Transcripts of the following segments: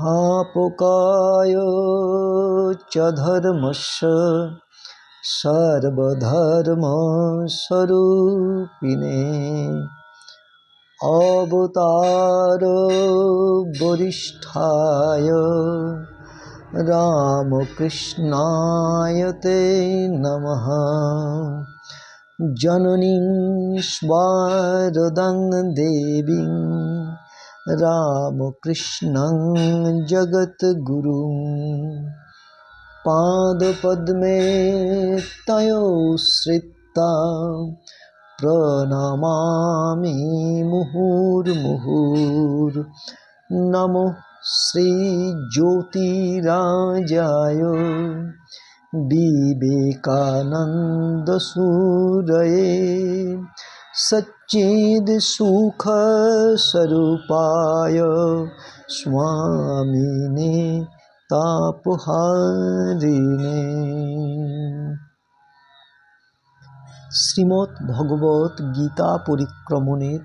स्थापकाय च धर्मस्य सर्वधर्मस्वरूपिणे अवतार वरिष्ठाय रामकृष्णाय ते नमः। जननीं शारदां देवीं रामकृष्णं जगद्गुरुं पादपद्मे तयो श्रित्वा प्रणमामि मुहुर्मुहुर्। नमो श्रीज्योतिराजाय विवेकानन्दसूरये सच्चिद्सुखस्वरूपाय स्वामिने तापहारिणे। শ্রীমদ্ ভগবত গীতা পরিক্রমণের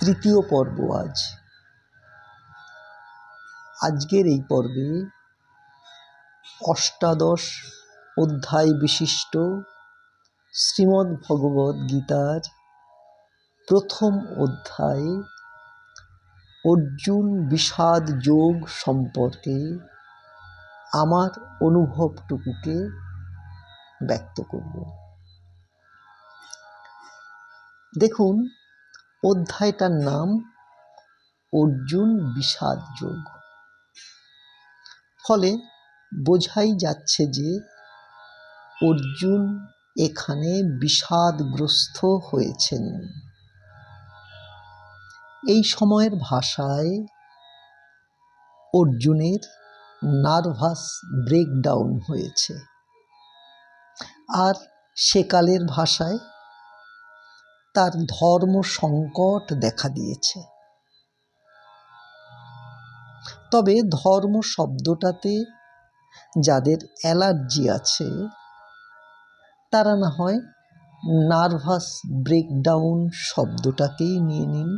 তৃতীয় পর্ব আজকের এই পর্বে অষ্টাদশ অধ্যায় বিশিষ্ট শ্রীমদ্ ভগবত গীতার প্রথম অধ্যায় অর্জুন বিষাদ যোগ সম্পর্কে আমার অনুভবটুকুকে ব্যক্ত করব। দেখুন, অধ্যায়টার নাম অর্জুন বিষাদ যোগ। ফলে বোঝাই যাচ্ছে যে অর্জুন এখানে বিষাদগ্রস্ত হয়েছেন। এই সময়ের ভাষায় অর্জুনের নার্ভাস ব্রেকডাউন হয়েছে, আর সেকালের ভাষায় তার ধর্ম সংকট দেখা দিয়েছে। তবে ধর্ম শব্দটাতে যাদের অ্যালার্জি আছে তারা না হয় নার্ভাস ব্রেকডাউন শব্দটাকেই নিয়ে নিন।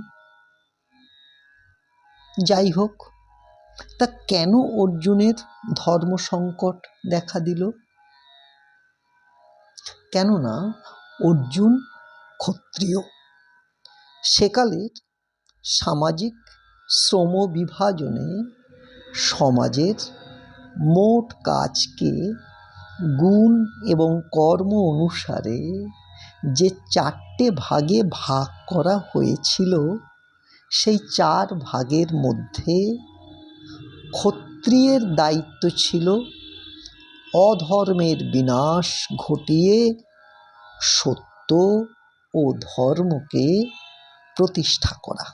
যাই হোক, তা কেন অর্জুনের ধর্ম সংকট দেখা দিল? কেননা অর্জুন ক্ষত্রিয়। সেকালের সামাজিক শ্রম বিভাজনে সমাজের মোট কাজকে গুণ এবং কর্ম অনুসারে যে 4টে ভাগে ভাগ করা হয়েছিল, সেই 4 ভাগের মধ্যে ক্ষত্রিয়ের দায়িত্ব ছিল অধর্মের বিনাশ ঘটিয়ে সত্য ও ধর্মকে প্রতিষ্ঠা করা।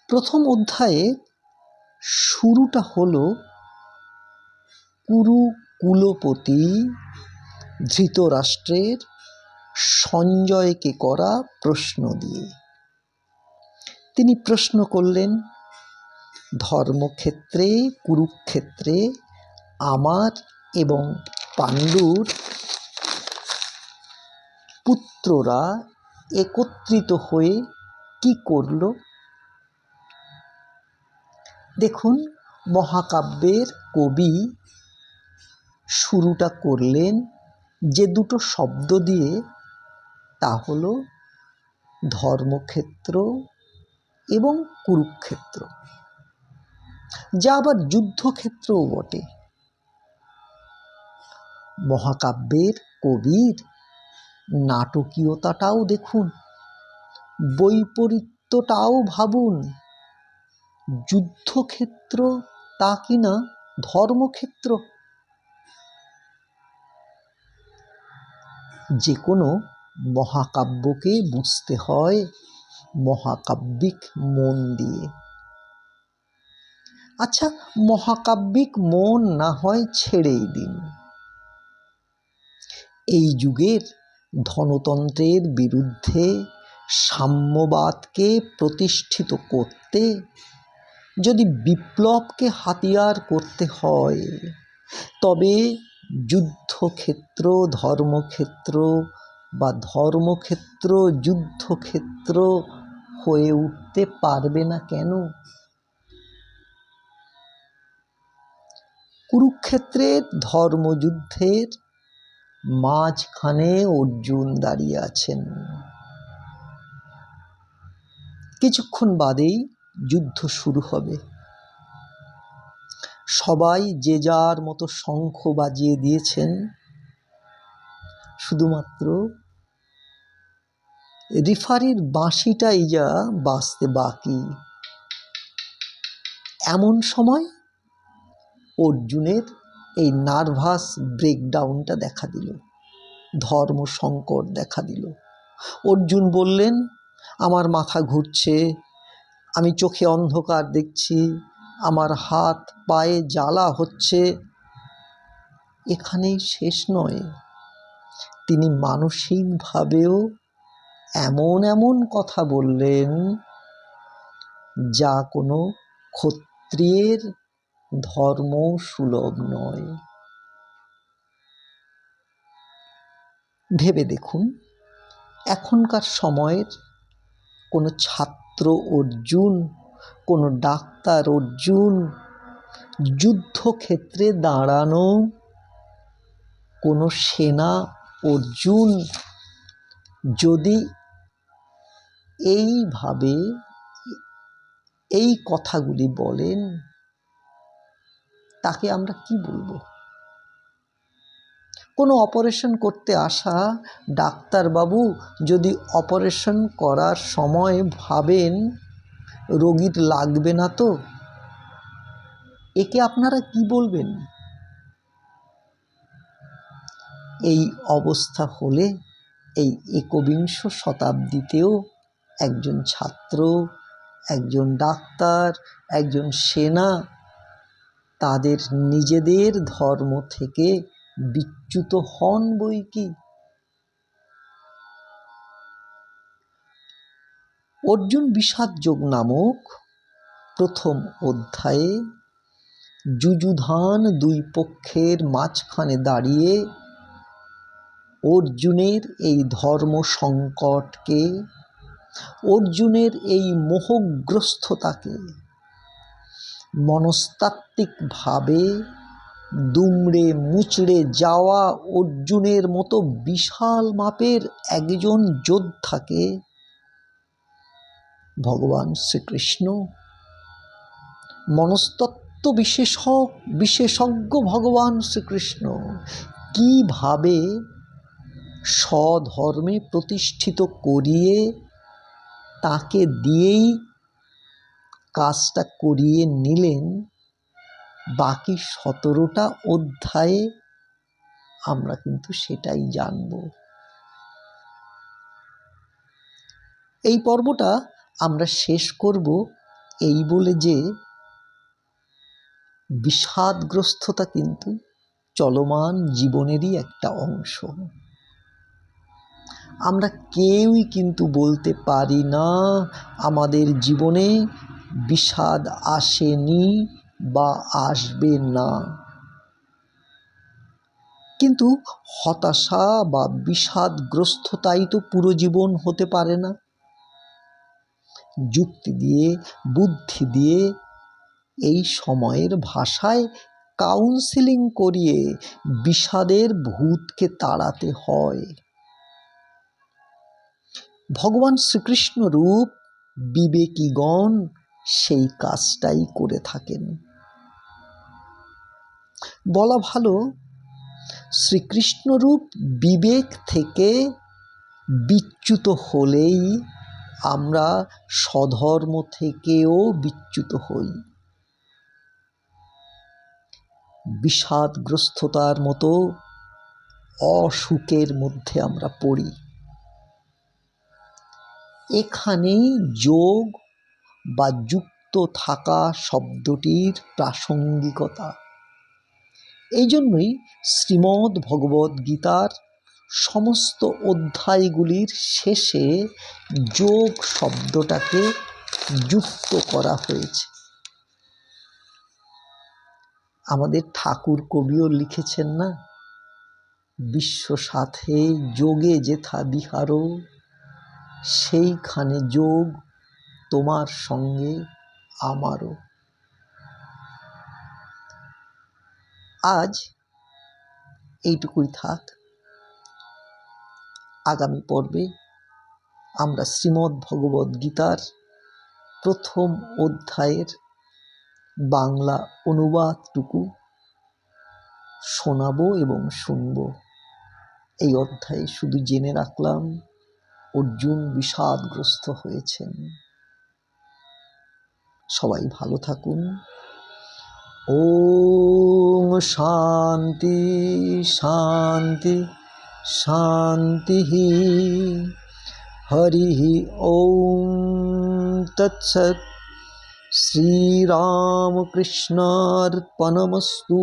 প্রথম অধ্যায়ে শুরুটা হলো কুরু কুলপতি ধৃতরাষ্ট্রের সঞ্জয়কে করা প্রশ্ন দিয়ে। তিনি প্রশ্ন করলেন, ধর্মক্ষেত্রে কুরুক্ষেত্রে আমার এবং পাণ্ডুর পুত্ররা একত্রিত হয়ে কি করল? দেখুন, মহাকাব্যের কবি শুরুটা করলেন যে দুটো শব্দ দিয়ে, তা হলো ধর্মক্ষেত্র এবং কুরুক্ষেত্র, যা আবার যুদ্ধক্ষেত্রও বটে। মহাকাব্যের কবির নাটকীয়তাটাও দেখুন, বৈপরীত্যটাও ভাবুন। যুদ্ধক্ষেত্র তা কিনা ধর্মক্ষেত্র। যে কোনো মহাকাব্যকে বুঝতে হয় মহাকাব্যিক মন দিয়ে। আচ্ছা, মহাকাব্যিক মন না হয় ছেড়েই দিন। এই যুগের ধনতন্ত্রের বিরুদ্ধে সাম্যবাদকে প্রতিষ্ঠিত করতে যদি বিপ্লবকে হাতিয়ার করতে হয়, তবে যুদ্ধক্ষেত্র ধর্মক্ষেত্র বা ধর্মক্ষেত্র যুদ্ধক্ষেত্র হয়ে উঠতে পারবে না কেন? কুরুক্ষেত্রের ধর্মযুদ্ধের মাঝখানে অর্জুন দাঁড়িয়ে আছেন। কিছুক্ষণ বাদেই যুদ্ধ শুরু হবে। সবাই যে যার মতো শঙ্খ বাজিয়ে দিয়েছেন, শুধুমাত্র রেফারির বাঁশিটাই যা বাজতে বাকি। এমন সময় অর্জুনের এই নার্ভাস ব্রেকডাউনটা দেখা দিল, ধর্ম সংকট দেখা দিল। অর্জুন বললেন, আমার মাথা ঘুরছে, আমি চোখে অন্ধকার দেখছি, আমার হাত পায়ে জ্বালা হচ্ছে। এখানেই শেষ নয়, তিনি মানসিকভাবেও এমন এমন কথা বললেন যা কোনো ক্ষত্রিয়ের ধর্ম সুলভ নয়। ভেবে দেখুন, এখনকার সময়ের কোনো ছাত্র অর্জুন, কোনো ডাক্তার অর্জুন, যুদ্ধক্ষেত্রে দাঁড়ানো কোনো সেনা অর্জুন যদি এইভাবে এই কথাগুলি বলেন, তাকে আমরা কি বলবো? কোনো অপারেশন করতে আসা ডাক্তারবাবু যদি অপারেশন করার সময় ভাবেন রোগীর লাগবে না তো, একে আপনারা কি বলবেন? এই অবস্থা হলে এই একবিংশ শতাব্দীতেও একজন ছাত্র, একজন ডাক্তার, একজন সেনা তাদের নিজেদের ধর্ম থেকে বিচ্যুত হন বই কি। অর্জুন বিষাদযোগ নামক প্রথম অধ্যায়ে যুযুধান দুই পক্ষের মাঝখানে দাঁড়িয়ে অর্জুনের এই ধর্ম সংকটকে, অর্জুনের এই মোহগ্রস্ততাকে মনস্তাত্ত্বিকভাবে দুমড়ে মুচড়ে যাওয়া অর্জুনের মতো বিশাল মাপের একজন যোদ্ধাকে ভগবান শ্রীকৃষ্ণ, মনস্তত্ত্ব বিশেষজ্ঞ ভগবান শ্রীকৃষ্ণ কিভাবে স্বধর্মে প্রতিষ্ঠিত করিয়ে তাকে দিয়েই কাজটা করিয়ে নিলেন, বাকি 17টা অধ্যায়ে আমরা কিন্তু সেটাই জানব। এই পর্বটা আমরা শেষ করব এই বলে যে বিষাদগ্রস্ততা কিন্তু চলমান জীবনেরই একটা অংশ। আমরা কেউই কিন্তু বলতে পারি না আমাদের জীবনে বিষাদ আসেনি বা আসবে না, কিন্তু হতাশা বা বিষাদগ্রস্ততাই তো পুরো জীবন হতে পারে না। যুক্তি দিয়ে, বুদ্ধি দিয়ে, এই সময়ের ভাষায় কাউন্সেলিং করিয়ে বিষাদের ভূতকে তাড়াতে হয়। ভগবান শ্রীকৃষ্ণ রূপ বিবেকীগণ সেই কাজটাই করে থাকেন। বলা ভালো, শ্রীকৃষ্ণরূপ বিবেক থেকে বিচ্যুত হলেই আমরা স্বধর্ম থেকেও বিচ্যুত হই। বিষাদগ্রস্ততার মতো অসুখের মধ্যে আমরা পড়ি। এখানেই যোগ বা যুক্ত থাকা শব্দটির প্রাসঙ্গিকতা। এই জন্যই শ্রীমদ্ ভগবদ্গীতার সমস্ত অধ্যায়গুলির শেষে যোগ শব্দটাকে যুক্ত করা হয়েছে। আমাদের ঠাকুর কবিও লিখেছেন না, বিশ্ব সাথে যোগে যেথা বিহারো, সেইখানে যোগ তোমার সঙ্গে আমারও। আজ এইটুকুই থাক। আগামী পর্বে আমরা শ্রীমদ্ ভগবদ্ গীতার প্রথম অধ্যায়ের বাংলা অনুবাদটুকু শোনাবো এবং শুনব। এই অধ্যায়ে শুধু জেনে রাখলাম অর্জুন বিষাদগ্রস্ত হয়েছেন। সবাই ভালো থাকুন। ওম শান্তি শান্তি শান্তি। হরি ওম তৎসৎ। শ্রীরামকৃষ্ণার্পণমস্তু।